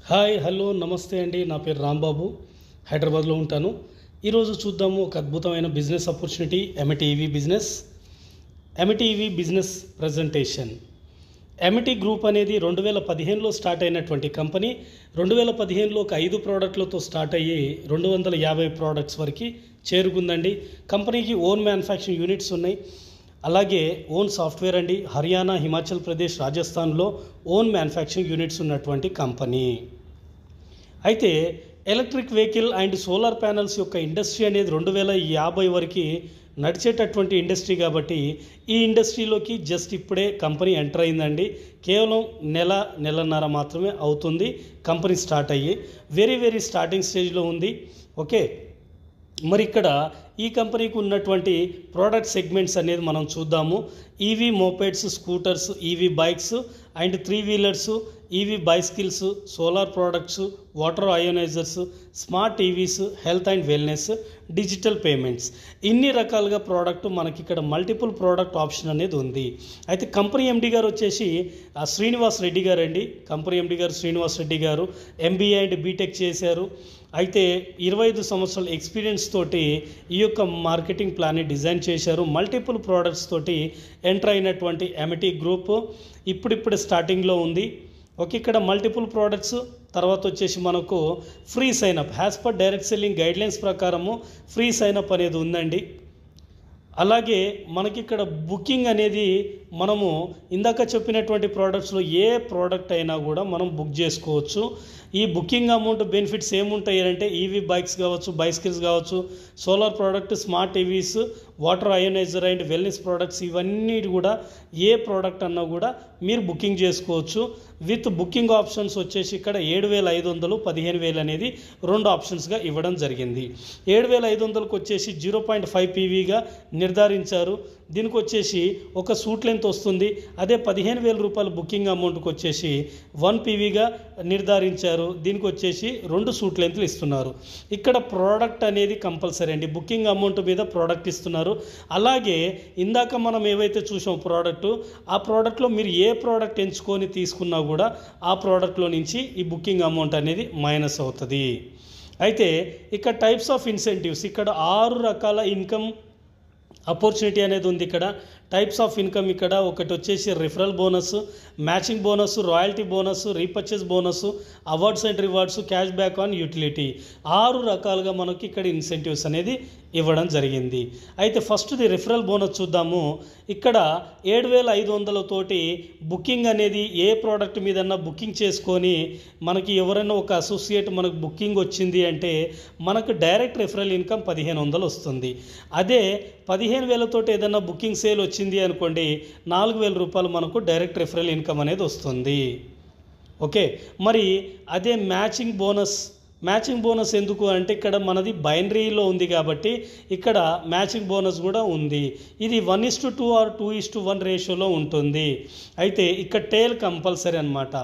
Hi hello నమస్తే అండి. నా పేరు రాంబాబు, హైదరాబాద్లో ఉంటాను. ఈరోజు చూద్దాము ఒక అద్భుతమైన business opportunity, MT EV business presentation. MT group అనేది 2015లో స్టార్ట్ అయినటువంటి కంపెనీ. 2015లో ఒక 5 ప్రోడక్ట్లతో స్టార్ట్ అయ్యి 250 ప్రోడక్ట్స్ వరకు చేరుకుందండి. కంపెనీకి ఓన్ మ్యానుఫ్యాక్చరింగ్ యూనిట్స్ ఉన్నాయి, అలాగే ఓన్ సాఫ్ట్వేర్ అండి. హర్యానా, హిమాచల్ ప్రదేశ్, రాజస్థాన్లో ఓన్ మ్యానుఫ్యాక్చరింగ్ యూనిట్స్ ఉన్నటువంటి కంపెనీ. అయితే electric vehicle and solar panels యొక్క ఇండస్ట్రీ అనేది 2050 వరకు నడిచేటటువంటి ఇండస్ట్రీ కాబట్టి ఈ ఇండస్ట్రీలోకి జస్ట్ ఇప్పుడే కంపెనీ ఎంటర్ అయిందండి. కేవలం నెలన్నర మాత్రమే అవుతుంది కంపెనీ స్టార్ట్ అయ్యి. వెరీ స్టార్టింగ్ స్టేజ్లో ఉంది. ఓకే, మరి ఇక్కడ ఈ కంపెనీకి ఉన్నటువంటి ప్రోడక్ట్ సెగ్మెంట్స్ అనేది మనం చూద్దాము. EV mopeds, scooters, EV bikes and 3 wheelers, EV bicycles, solar products, water ionizers, smart TVs, health and wellness, digital payments, ఇన్ని రకాలుగా ప్రోడక్ట్ మనకి ఇక్కడ మల్టిపుల్ ప్రోడక్ట్ ఆప్షన్ అనేది ఉంది. అయితే కంపెనీ ఎండి గారు వచ్చేసి శ్రీనివాస్ రెడ్డి గారు అండి. కంపెనీ ఎండి గారు శ్రీనివాస్ రెడ్డి గారు ఎంబీఏ అండ్ బీటెక్ చేశారు. అయితే 25 సంవత్సరాల ఎక్స్పీరియన్స్ తోటి ఈ యొక్క మార్కెటింగ్ ప్లాన్ని డిజైన్ చేశారు. మల్టిపుల్ ప్రోడక్ట్స్ తోటి ఎంటర్ అయినటువంటి ఎమిటీ గ్రూప్ ఇప్పుడిప్పుడు స్టార్టింగ్లో ఉంది. ఓకే, ఇక్కడ మల్టిపుల్ ప్రోడక్ట్స్ తర్వాత వచ్చేసి మనకు free sign-up as per direct selling guidelines ప్రకారము ఫ్రీ సైనప్ అనేది ఉందండి. అలాగే మనకి ఇక్కడ బుకింగ్ అనేది మనము ఇందాక చెప్పినటువంటి ప్రోడక్ట్స్లో ఏ ప్రోడక్ట్ అయినా కూడా మనం బుక్ చేసుకోవచ్చు. ఈ బుకింగ్ అమౌంట్ బెనిఫిట్స్ ఏముంటాయి అంటే ఈవీ బైక్స్ కావచ్చు, బైసికల్స్ కావచ్చు, solar product, smart TVs, water ioniser and wellness products, ఇవన్నీ కూడా ఏ ప్రోడక్ట్ అన్నా కూడా మీరు బుకింగ్ చేసుకోవచ్చు. విత్ బుకింగ్ ఆప్షన్స్ వచ్చేసి ఇక్కడ 7,500, 15,000 అనేది 2 ఆప్షన్స్గా ఇవ్వడం జరిగింది. 7,500కు వచ్చేసి 0.5 పీవీగా నిర్ధారించారు. దీనికి వచ్చేసి ఒక సూట్ లెంత్ వస్తుంది. అదే 15,000 రూపాయల బుకింగ్ అమౌంట్కి వచ్చేసి 1 పీవీగా నిర్ధారించారు. దీనికి వచ్చేసి 2 సూట్ లెంత్లు ఇస్తున్నారు. ఇక్కడ ప్రోడక్ట్ అనేది కంపల్సరీ అండి. బుకింగ్ అమౌంట్ మీద ప్రోడక్ట్ ఇస్తున్నారు. అలాగే ఇందాక మనం ఏవైతే చూసాం ప్రోడక్ట్, ఆ ప్రోడక్ట్లో మీరు ఏ ప్రోడక్ట్ ఎంచుకొని తీసుకున్నా కూడా ఆ ప్రోడక్ట్లో నుంచి ఈ బుకింగ్ అమౌంట్ అనేది మైనస్ అవుతుంది. అయితే ఇక్కడ టైప్స్ ఆఫ్ ఇన్సెంటివ్స్, ఇక్కడ 6 రకాల ఇన్కమ్ ఆపర్చునిటీ అనేది ఉంది. ఇక్కడ టైప్స్ ఆఫ్ ఇన్కమ్ ఇక్కడ ఒకటి వచ్చేసి referral bonus, matching bonus, royalty bonus, repurchase bonus, awards and rewards, cash back on utility, 6 రకాలుగా మనకి ఇక్కడ ఇన్సెంటివ్స్ అనేది ఇవ్వడం జరిగింది. అయితే ఫస్ట్ది రిఫరల్ బోనస్ చూద్దాము. ఇక్కడ 7,500 తోటి బుకింగ్ అనేది ఏ ప్రోడక్ట్ మీదన్నా బుకింగ్ చేసుకొని మనకి ఎవరైనా ఒక అసోసియేట్ మనకు బుకింగ్ వచ్చింది అంటే మనకు డైరెక్ట్ రిఫరల్ ఇన్కమ్ 1,500 వస్తుంది. అదే 15,000 తోటి ఏదైనా బుకింగ్ సేల్ వచ్చింది అనుకోండి, 4,000 రూపాయలు మనకు డైరెక్ట్ రిఫరల్ ఇన్కమ్ అనేది వస్తుంది. ఓకే, మరి అదే మ్యాచింగ్ బోనస్ ఎందుకు అంటే ఇక్కడ మనది బైనరీలో ఉంది కాబట్టి ఇక్కడ మ్యాచింగ్ బోనస్ కూడా ఉంది. ఇది 1:2 ఆర్ 2:1 రేషియోలో ఉంటుంది. అయితే ఇక్కడ టేల్ కంపల్సరీ అనమాట.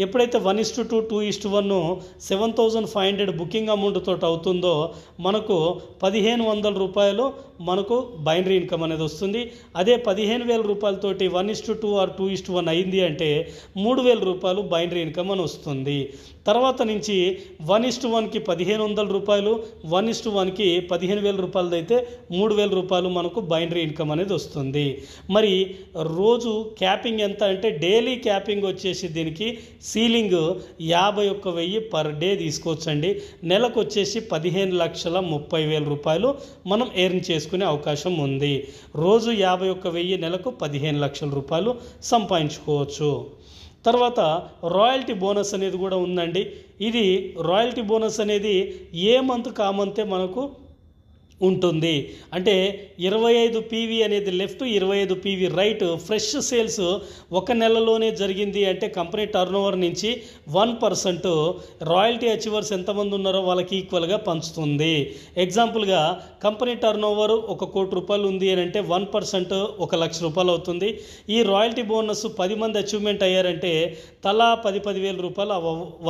ఎప్పుడైతే 1:2, 2:1 7,500 బుకింగ్ అమౌంట్ తోటి అవుతుందో మనకు 1,500 రూపాయలు మనకు బైనరీ ఇన్కమ్ అనేది వస్తుంది. అదే 15,000 రూపాయలతోటి 1:2 ఆర్ 2:1 అయింది అంటే 3,000 రూపాయలు బైనరీ ఇన్కమ్ అని వస్తుంది. తర్వాత నుంచి 1:1కి 1,500 రూపాయలు, 1:1కి 15,000 రూపాయలది అయితే 3,000 రూపాయలు మనకు బైనరీ ఇన్కమ్ అనేది వస్తుంది. మరి రోజు క్యాపింగ్ ఎంత అంటే డైలీ క్యాపింగ్ వచ్చేసి దీనికి సీలింగ్ 51,000 పర్ డే తీసుకోవచ్చండి. నెలకు వచ్చేసి 15,30,000 రూపాయలు మనం ఎర్న్ చేసుకునే అవకాశం ఉంది. రోజు 51,000, నెలకు 15,00,000 రూపాయలు సంపాదించుకోవచ్చు. తర్వాత రాయల్టీ బోనస్ అనేది కూడా ఉందండి. ఇది రాయల్టీ బోనస్ అనేది ఏ మంత్ కామంతే మనకు ఉంటుంది. అంటే 25 పీవీ అనేది left, 25 PV right. Fresh sales ఒక నెలలోనే జరిగింది అంటే కంపెనీ టర్నోవర్ నుంచి 1% రాయల్టీ అచీవర్స్ ఎంతమంది ఉన్నారో వాళ్ళకి ఈక్వల్గా పంచుతుంది. ఎగ్జాంపుల్గా కంపెనీ టర్నోవర్ 1 కోటి రూపాయలు ఉంది అని అంటే 1% 1,00,000 రూపాయలు అవుతుంది. ఈ రాయల్టీ బోనస్ 10 మంది అచీవ్మెంట్ అయ్యారంటే తలా 10,000 రూపాయలు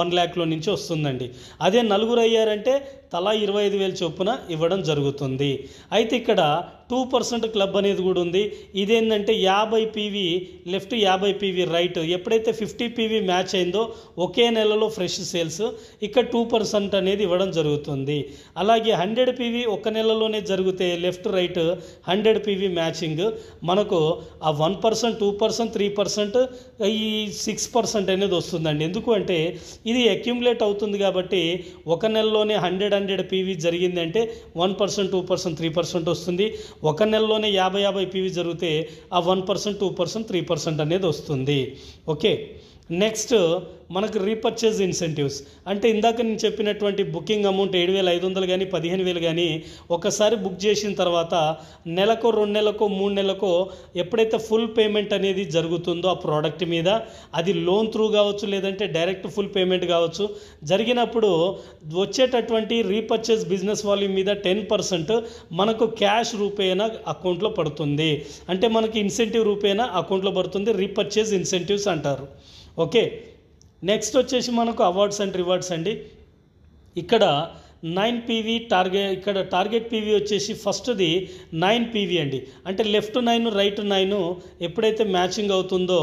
1 lakh నుంచి వస్తుందండి. అదే 4 అయ్యారంటే తలా 25,000 చొప్పున ఇవ్వడం జరుగుతుంది. అయితే ఇక్కడ 2% క్లబ్ అనేది కూడా ఉంది. ఇదేంటంటే 50 పీవీ లెఫ్ట్ 50 పీవీ రైట్. ఎప్పుడైతే 50 పీవీ మ్యాచ్ అయిందో ఒకే నెలలో ఫ్రెష్ సేల్స్ ఇక్కడ 2% అనేది ఇవ్వడం జరుగుతుంది. అలాగే 100 పీవీ ఒక నెలలోనే జరిగితే లెఫ్ట్ రైట్ 100 పీవీ మ్యాచింగ్ మనకు ఆ 1%, 2%, 3% ఈ 6% అనేది వస్తుందండి. ఎందుకు అంటే ఇది అక్యుములేట్ అవుతుంది కాబట్టి ఒక నెలలోనే 100 పీవీ జరిగింది అంటే 1%, 2%, 3% వస్తుంది. ఒక నెలలోనే 50 పీవీ జరిగితే ఆ 1%, 2%, 3% అనేది వస్తుంది. ఓకే, నెక్స్ట్ మనకు రీపర్చేజ్ ఇన్సెంటివ్స్ అంటే ఇందాక నేను చెప్పినటువంటి బుకింగ్ అమౌంట్ 7,500 కానీ 15,000 కానీ ఒకసారి బుక్ చేసిన తర్వాత నెలకో 2 నెలకో 3 నెలకో ఎప్పుడైతే ఫుల్ పేమెంట్ అనేది జరుగుతుందో ఆ ప్రోడక్ట్ మీద, అది లోన్ త్రూ కావచ్చు లేదంటే డైరెక్ట్ ఫుల్ పేమెంట్ కావచ్చు, జరిగినప్పుడు వచ్చేటటువంటి రీపర్చేజ్ బిజినెస్ వాల్యూమ్ మీద 10% మనకు క్యాష్ రూపేనా అకౌంట్లో పడుతుంది. అంటే మనకి ఇన్సెంటివ్ రూపేనా అకౌంట్లో పడుతుంది. రీపర్చేజ్ ఇన్సెంటివ్స్ అంటారు. ఓకే, నెక్స్ట్ వచ్చేసి మనకు అవార్డ్స్ అండ్ రివార్డ్స్ అండి. ఇక్కడ 9 పీవీ టార్గెట్, ఇక్కడ టార్గెట్ పీవీ వచ్చేసి ఫస్ట్ది 9 పీవీ అండి. అంటే లెఫ్ట్ 9 రైట్ 9 ఎప్పుడైతే మ్యాచింగ్ అవుతుందో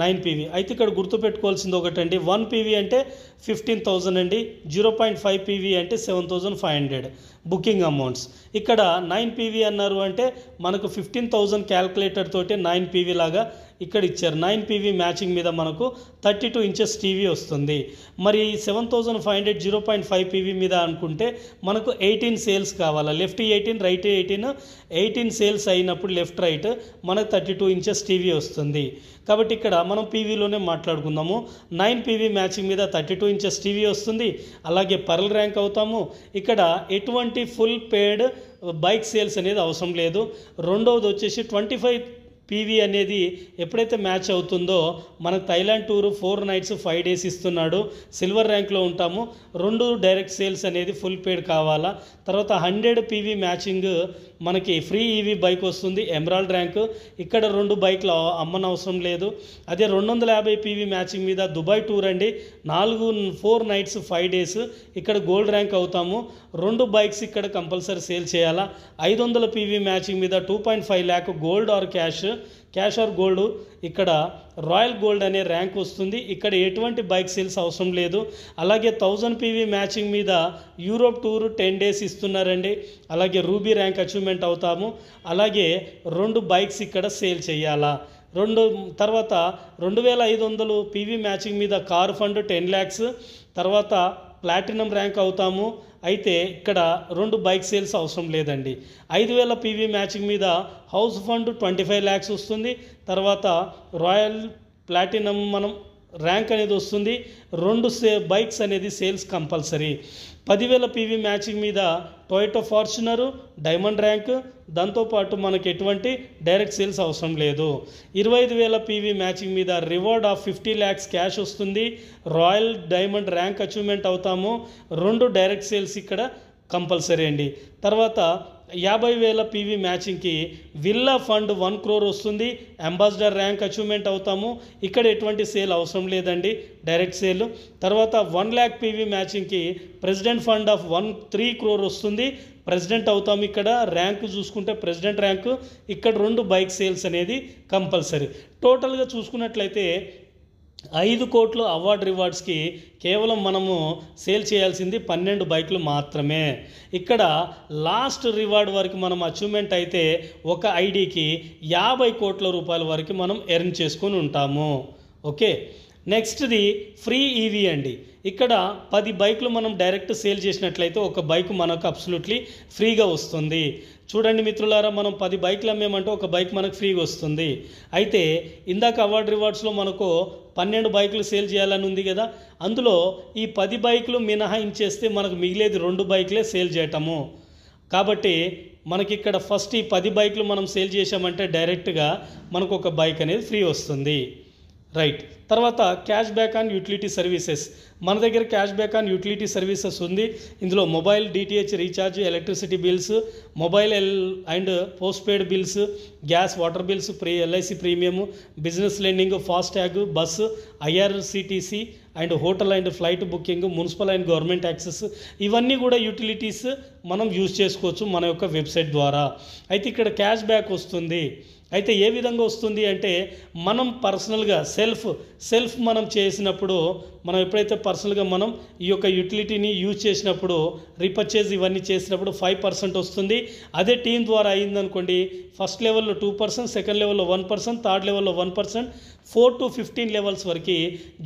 9 పీవీ. అయితే ఇక్కడ గుర్తుపెట్టుకోవాల్సింది ఒకటండి, 1 పీవీ అంటే 15,000 అండి, 0.5 పీవీ అంటే 7,500 బుకింగ్ అమౌంట్స్. ఇక్కడ 9 పీవీ అన్నారు అంటే మనకు 15,000 క్యాల్కులేటర్ తోటి 9 పీవీ లాగా ఇక్కడ ఇచ్చారు. 9 పీవీ మ్యాచింగ్ మీద మనకు 32 ఇంచెస్ టీవీ వస్తుంది. మరి 7,500 0.5 పీవీ మీద అనుకుంటే మనకు 18 సేల్స్ కావాలా, లెఫ్ట్ 18 రైట్ 18 సేల్స్ అయినప్పుడు లెఫ్ట్ రైట్ మనకు 32 ఇంచెస్ టీవీ వస్తుంది. కాబట్టి ఇక్కడ మనం పీవీలోనే మాట్లాడుకుందాము. 9 పీవీ మ్యాచింగ్ మీద 32 ఇంచెస్ టీవీ వస్తుంది. అలాగే పర్ల్ ర్యాంక్ అవుతాము. ఇక్కడ ఎటువంటి ఫుల్ పేడ్ బైక్ సేల్స్ అనేది అవసరం లేదు. రెండవది వచ్చేసి 25 పీవీ అనేది ఎప్పుడైతే మ్యాచ్ అవుతుందో మనకు థైలాండ్ టూర్ 4 nights 5 days ఇస్తున్నాడు. సిల్వర్ ర్యాంక్లో ఉంటాము. 2 డైరెక్ట్ సేల్స్ అనేది ఫుల్ పేడ్ కావాలా. తర్వాత 100 పీవీ మ్యాచింగ్ మనకి ఫ్రీ ఈవీ బైక్ వస్తుంది, ఎమరాల్డ్ ర్యాంక్. ఇక్కడ 2 బైక్లు అమ్మనవసరం లేదు. అదే 250 పీవీ మ్యాచింగ్ మీద దుబాయ్ టూర్ అండి, 4 nights 5 days ఇక్కడ గోల్డ్ ర్యాంక్ అవుతాము. 2 బైక్స్ ఇక్కడ కంపల్సరీ సేల్ చేయాలా. 500 పీవీ మ్యాచింగ్ మీద 2.5 lakh gold or cash or gold, ఇక్కడ రాయల్ గోల్డ్ అనే ర్యాంక్ వస్తుంది. ఇక్కడ ఎటువంటి బైక్ సేల్స్ అవసరం లేదు. అలాగే 1000 పీవీ మ్యాచింగ్ మీద యూరోప్ టూర్ 10 days ఇస్తున్నారండి. అలాగే రూబీ ర్యాంక్ అచీవ్మెంట్ అవుతాము. అలాగే 2 బైక్స్ ఇక్కడ సేల్ చేయాలా. తర్వాత 2,500 పీవీ మ్యాచింగ్ మీద కార్ ఫండ్ 10 lakhs, తర్వాత ప్లాటినం ర్యాంక్ అవుతాము. అయితే ఇక్కడ 2 బైక్ సేల్స్ అవసరం లేదండి. 5,000 పీవీ మ్యాచింగ్ మీద హౌస్ ఫండ్ 25 lakhs వస్తుంది. తర్వాత రాయల్ ప్లాటినం మనం ర్యాంక్ అనేది వస్తుంది. 2 బైక్స్ అనేది సేల్స్ కంపల్సరీ. 10,000 పీవీ మ్యాచింగ్ మీద టొయోటా ఫార్చునరు డైమండ్ ర్యాంక్, దాంతోపాటు మనకి ఎటువంటి డైరెక్ట్ సేల్స్ అవసరం లేదు. 25,000 పీవీ మ్యాచింగ్ మీద రివార్డ్ ఆఫ్ 50 lakhs క్యాష్ వస్తుంది. రాయల్ డైమండ్ ర్యాంక్ అచీవ్మెంట్ అవుతాము. 2 డైరెక్ట్ సేల్స్ ఇక్కడ కంపల్సరీ అండి. తర్వాత 50,000 పీవీ మ్యాచింగ్కి విల్లా ఫండ్ 1 crore వస్తుంది. అంబాసిడర్ ర్యాంక్ అచీవ్మెంట్ అవుతాము. ఇక్కడ ఎటువంటి సేల్ అవసరం లేదండి, డైరెక్ట్ సేల్. తర్వాత 1 lakh పీవీ మ్యాచింగ్కి ప్రెసిడెంట్ ఫండ్ ఆఫ్ 3 crore వస్తుంది. ప్రెసిడెంట్ అవుతాము. ఇక్కడ ర్యాంక్ చూసుకుంటే ప్రెసిడెంట్ ర్యాంకు. ఇక్కడ 2 బైక్ సేల్స్ అనేది కంపల్సరీ. టోటల్గా చూసుకున్నట్లయితే 5 కోట్ల అవార్డ్ రివార్డ్స్కి కేవలం మనము సేల్ చేయాల్సింది 12 బైకులు మాత్రమే. ఇక్కడ లాస్ట్ రివార్డ్ వరకు మనం అచీవ్మెంట్ అయితే ఒక ఐడికి 50 కోట్ల రూపాయల వరకు మనం ఎర్న్ చేసుకొని ఉంటాము. ఓకే, నెక్స్ట్ది ఫ్రీ ఈవీ అండి. ఇక్కడ 10 బైకులు మనం డైరెక్ట్ సేల్ చేసినట్లయితే ఒక బైక్ మనకు అబ్సల్యూట్లీ ఫ్రీగా వస్తుంది. చూడండి మిత్రులారా, మనం 10 బైకులు అమ్మేమంటే ఒక బైక్ మనకు ఫ్రీగా వస్తుంది. అయితే ఇందాక అవార్డ్ రివార్డ్స్లో మనకు 12 బైకులు సేల్ చేయాలని ఉంది కదా, అందులో ఈ 10 బైకులు మినహాయించేస్తే మనకు మిగిలేది 2 బైకులే సేల్ చేయటము. కాబట్టి మనకి ఇక్కడ ఫస్ట్ ఈ 10 బైకులు మనం సేల్ చేసామంటే డైరెక్ట్గా మనకు ఒక బైక్ అనేది ఫ్రీ వస్తుంది. రైట్. తర్వాత cash back on utility services. మన దగ్గర cash back on utility services ఉంది. ఇందులో mobile DTH recharge, electricity bills, mobile and post paid bills, gas water bills, LIC premium, business lending, fast tag, bus, IRCTC and hotel and flight booking, municipal and government access, ఇవన్నీ కూడా utilities మనం use చేసుకోవచ్చు మన యొక్క website ద్వారా. అయితే ఇక్కడ cash back వస్తుంది. అయితే ఏ విధంగా వస్తుంది అంటే మనం పర్సనల్గా సెల్ఫ్ మనం చేసినప్పుడు, మనం ఎప్పుడైతే పర్సనల్గా మనం ఈ యొక్క యూటిలిటీని యూజ్ చేసినప్పుడు, రీపర్చేజ్ ఇవన్నీ చేసినప్పుడు 5% వస్తుంది. అదే టీం ద్వారా అయిందనుకోండి, ఫస్ట్ లెవెల్లో 2%, సెకండ్ లెవెల్లో 1%, థర్డ్ లెవెల్లో 1%, 4 to 15 లెవెల్స్ వరకు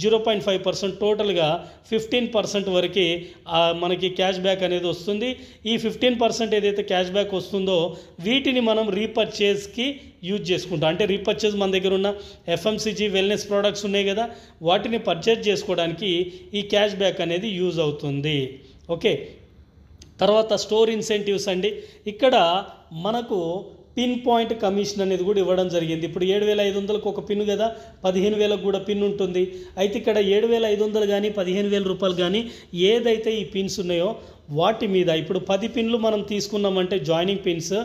0.5%, టోటల్గా 15% వరకు మనకి క్యాష్ బ్యాక్ అనేది వస్తుంది. ఈ 15% ఏదైతే క్యాష్ బ్యాక్ వస్తుందో వీటిని మనం రీపర్చేజ్కి యూజ్ చేసుకుంటాం. అంటే రీపర్చేజ్ మన దగ్గర ఉన్న ఎఫ్ఎంసీజీ వెల్నెస్ ప్రోడక్ట్స్ ఉన్నాయి కదా, వాటిని పర్చేజ్ చేసుకోవడానికి ఈ క్యాష్ బ్యాక్ అనేది యూజ్ అవుతుంది. ఓకే, తర్వాత స్టోర్ ఇన్సెంటివ్స్ అండి. ఇక్కడ మనకు పిన్ పాయింట్ కమిషన్ అనేది కూడా ఇవ్వడం జరిగింది. ఇప్పుడు 7,500కు ఒక పిన్ కదా, 15,000కు కూడా పిన్ ఉంటుంది. అయితే ఇక్కడ 7,500 కానీ 15,000 రూపాయలు కానీ ఏదైతే ఈ పిన్స్ ఉన్నాయో వాటి మీద ఇప్పుడు 10 పిన్లు మనం తీసుకున్నామంటే జాయినింగ్ పిన్స్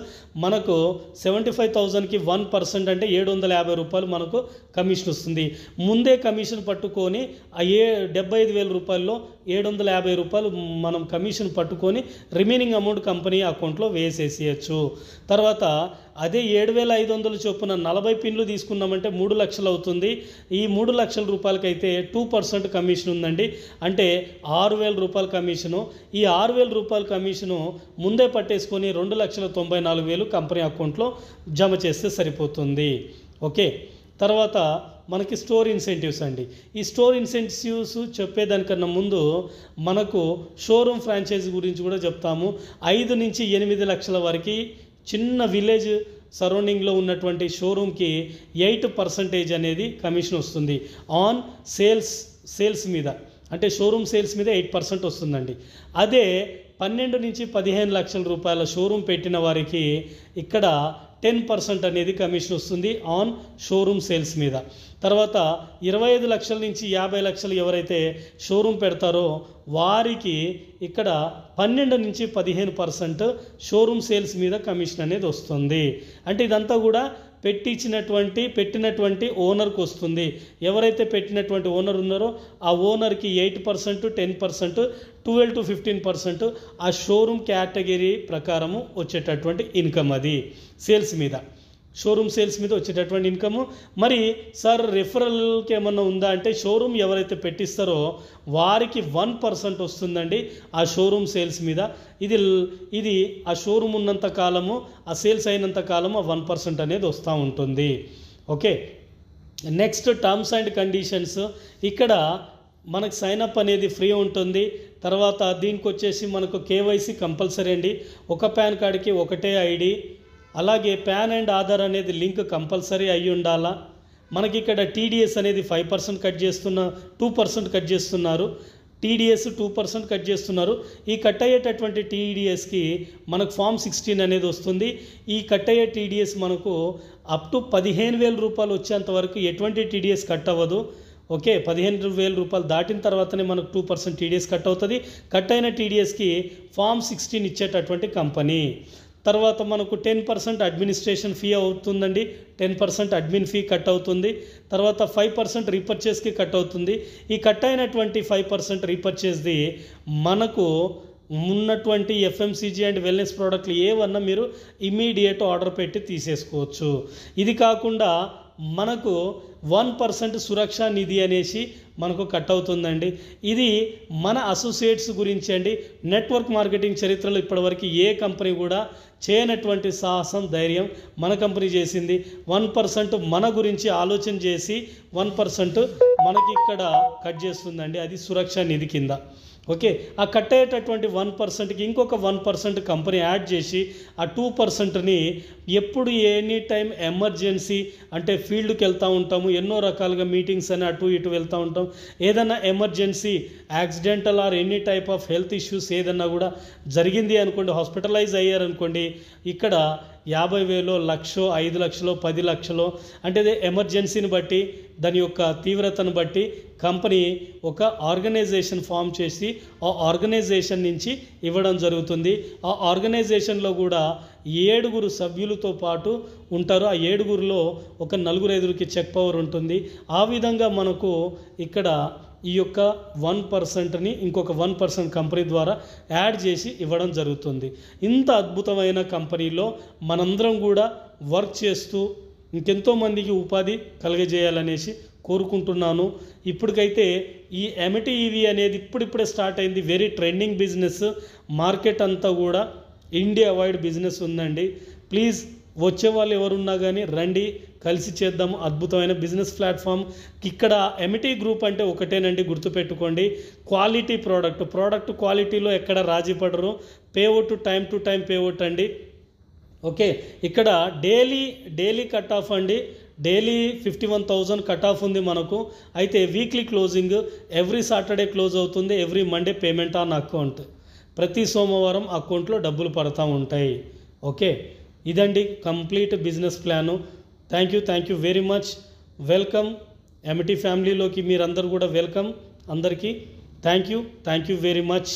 మనకు 75,000కి 1% అంటే 750 రూపాయలు మనకు కమిషన్ వస్తుంది. ముందే కమిషన్ పట్టుకొని 75,000 రూపాయల్లో 750 రూపాయలు మనం కమిషన్ పట్టుకొని రిమైనింగ్ అమౌంట్ కంపెనీ అకౌంట్లో వేసేసేయచ్చు. తర్వాత అదే 7,500 చొప్పున 40 పిన్లు తీసుకున్నామంటే 3 లక్షలు అవుతుంది. ఈ 3 లక్షల రూపాయలకైతే 2% కమిషన్ ఉందండి. అంటే 6,000 రూపాయల కమిషను. ఈ 6,000 రూపాయల కమిషను ముందే పట్టేసుకొని 2,94,000 కంపెనీ అకౌంట్లో జమ చేస్తే సరిపోతుంది. ఓకే, తర్వాత మనకి స్టోర్ ఇన్సెంటివ్స్ అండి. ఈ స్టోర్ ఇన్సెంటివ్స్ చెప్పేదానికన్నా ముందు మనకు షోరూమ్ ఫ్రాంచైజీ గురించి కూడా చెప్తాము. 5 నుంచి 8 లక్షల వరకు చిన్న విలేజ్ సరౌండింగ్లో ఉన్నటువంటి షోరూమ్కి 8% అనేది కమిషన్ వస్తుంది. ఆన్ సేల్స్ మీద, అంటే షోరూమ్ సేల్స్ మీద 8% వస్తుందండి. అదే 12 నుంచి 15 లక్షల రూపాయల షోరూమ్ పెట్టిన వారికి ఇక్కడ 10% అనేది కమిషన్ వస్తుంది ఆన్ షోరూమ్ సేల్స్ మీద. తర్వాత 25 లక్షల నుంచి 50 లక్షలు ఎవరైతే షోరూమ్ పెడతారో వారికి ఇక్కడ 12 నుంచి 15% షోరూమ్ సేల్స్ మీద కమిషన్ అనేది వస్తుంది. అంటే ఇదంతా కూడా పెట్టినటువంటి ఓనర్కి వస్తుంది. ఎవరైతే పెట్టినటువంటి ఓనర్ ఉన్నారో ఆ ఓనర్కి 8%, 10%, 12 to 15% ఆ షోరూమ్ కేటగిరీ ప్రకారము వచ్చేటటువంటి ఇన్కమ్, అది సేల్స్ మీద, షోరూమ్ సేల్స్ మీద వచ్చేటటువంటి ఇన్కము. మరి సార్ రెఫరల్కి ఏమన్నా ఉందా అంటే షోరూమ్ ఎవరైతే పెట్టిస్తారో వారికి 1% వస్తుందండి ఆ షోరూమ్ సేల్స్ మీద. ఇది ఆ షోరూమ్ ఉన్నంత కాలము, ఆ సేల్స్ అయినంత కాలము ఆ 1% అనేది వస్తూ ఉంటుంది. Okay, next terms and conditions. ఇక్కడ మనకు సైనప్ అనేది ఫ్రీ ఉంటుంది. తర్వాత దీనికి వచ్చేసి మనకు కేవైసీ కంపల్సరీ అండి. ఒక పాన్ కార్డ్కి ఒకటే ఐడి, అలాగే పాన్ అండ్ ఆధార్ అనేది లింక్ కంపల్సరీ అయ్యి ఉండాలా. మనకి ఇక్కడ టీడీఎస్ అనేది 5% కట్ 2% కట్ చేస్తున్నారు. టీడీఎస్ 2% కట్ చేస్తున్నారు. ఈ కట్ అయ్యేటటువంటి టీడీఎస్కి మనకు ఫామ్ 16 అనేది వస్తుంది. ఈ కట్ అయ్యే టీడీఎస్ మనకు అప్ టు 15,000 రూపాయలు వచ్చేంత వరకు ఎటువంటి టీడీఎస్ కట్ అవ్వదు. ఓకే, 15,000 రూపాయలు దాటిన తర్వాతనే మనకు 2% టీడీఎస్ కట్ అవుతుంది. కట్ అయిన టీడీఎస్కి ఫామ్ 16 ఇచ్చేటటువంటి కంపెనీ. తర్వాత మనకు 10% అడ్మినిస్ట్రేషన్ ఫీ అవుతుందండి. 10% అడ్మిన్ ఫీ కట్ అవుతుంది. తర్వాత 5% రీపర్చేస్కి కట్ అవుతుంది. ఈ కట్ అయినటువంటి 5% రీపర్చేస్ది మనకు ఉన్నటువంటి ఎఫ్ఎంసీజీ అండ్ వెల్నెస్ ప్రోడక్ట్లు ఏవన్నా మీరు ఇమీడియట్ ఆర్డర్ పెట్టి తీసేసుకోవచ్చు. ఇది కాకుండా మనకు 1% సురక్ష నిధి అనేసి మనకు కట్ అవుతుందండి. ఇది మన అసోసియేట్స్ గురించి అండి. నెట్వర్క్ మార్కెటింగ్ చరిత్రలో ఇప్పటివరకు ఏ కంపెనీ కూడా చేయనటువంటి సాహసం, ధైర్యం మన కంపెనీ చేసింది. 1% మన గురించి ఆలోచన చేసి 1% మనకి ఇక్కడ కట్ చేస్తుందండి. అది సురక్ష నిధి కింద. ఓకే, ఆ కట్ అయ్యేటటువంటి 1%కి ఇంకొక 1% కంపెనీ యాడ్ చేసి ఆ 2%ని ఎప్పుడు ఎనీ టైం ఎమర్జెన్సీ, అంటే ఫీల్డ్కి వెళ్తూ ఉంటాము, ఎన్నో రకాలుగా మీటింగ్స్ అని అటు ఇటు వెళ్తూ ఉంటాం. ఏదన్నా emergency, accidental or any type of health issues ఏదన్నా కూడా జరిగింది అనుకోండి, హాస్పిటలైజ్ అయ్యారనుకోండి, ఇక్కడ 50,000, 1,00,000, 5 లక్షలు, 10 లక్షలు, అంటే ఎమర్జెన్సీని బట్టి, దాని యొక్క తీవ్రతను బట్టి కంపెనీ ఒక ఆర్గనైజేషన్ ఫామ్ చేసి ఆ ఆర్గనైజేషన్ నుంచి ఇవ్వడం జరుగుతుంది. ఆ ఆర్గనైజేషన్లో కూడా 7 సభ్యులతో పాటు ఉంటారు. ఆ 7లో ఒక 4-5కి చెక్ పవర్ ఉంటుంది. ఆ విధంగా మనకు ఇక్కడ ఈ యొక్క 1%ని ఇంకొక 1% కంపెనీ ద్వారా యాడ్ చేసి ఇవ్వడం జరుగుతుంది. ఇంత అద్భుతమైన కంపెనీలో మనందరం కూడా వర్క్ చేస్తూ ఇంకెంతోమందికి ఉపాధి కలుగజేయాలనేసి కోరుకుంటున్నాను. ఇప్పటికైతే ఈ MTEV అనేది ఇప్పుడిప్పుడే స్టార్ట్ అయింది. Very trending business. మార్కెట్ అంతా కూడా ఇండియా వైడ్ బిజినెస్ ఉందండి. ప్లీజ్ వచ్చే వాళ్ళు ఎవరున్నా కానీ రండి, కలిసి చేద్దాం. అద్భుతమైన బిజినెస్ ప్లాట్ఫామ్. ఇక్కడ MT గ్రూప్ అంటే ఒకటేనండి, గుర్తుపెట్టుకోండి. క్వాలిటీ ప్రోడక్ట్ క్వాలిటీలో ఎక్కడ రాజీ పడరు. Payout time to time payout అండి. ఓకే, ఇక్కడ డైలీ కట్ ఆఫ్ అండి. డైలీ 51,000 కట్ ఆఫ్ ఉంది మనకు. అయితే weekly closing every Saturday close అవుతుంది. Every Monday payment on account. ప్రతి సోమవారం అకౌంట్లో డబ్బులు పడతా ఉంటాయి. ఓకే, ఇదండి complete business plan. Thank you very much. Welcome MT ఫ్యామిలీలోకి మీరందరూ కూడా వెల్కమ్. అందరికీ థ్యాంక్ యూ వెరీ మచ్.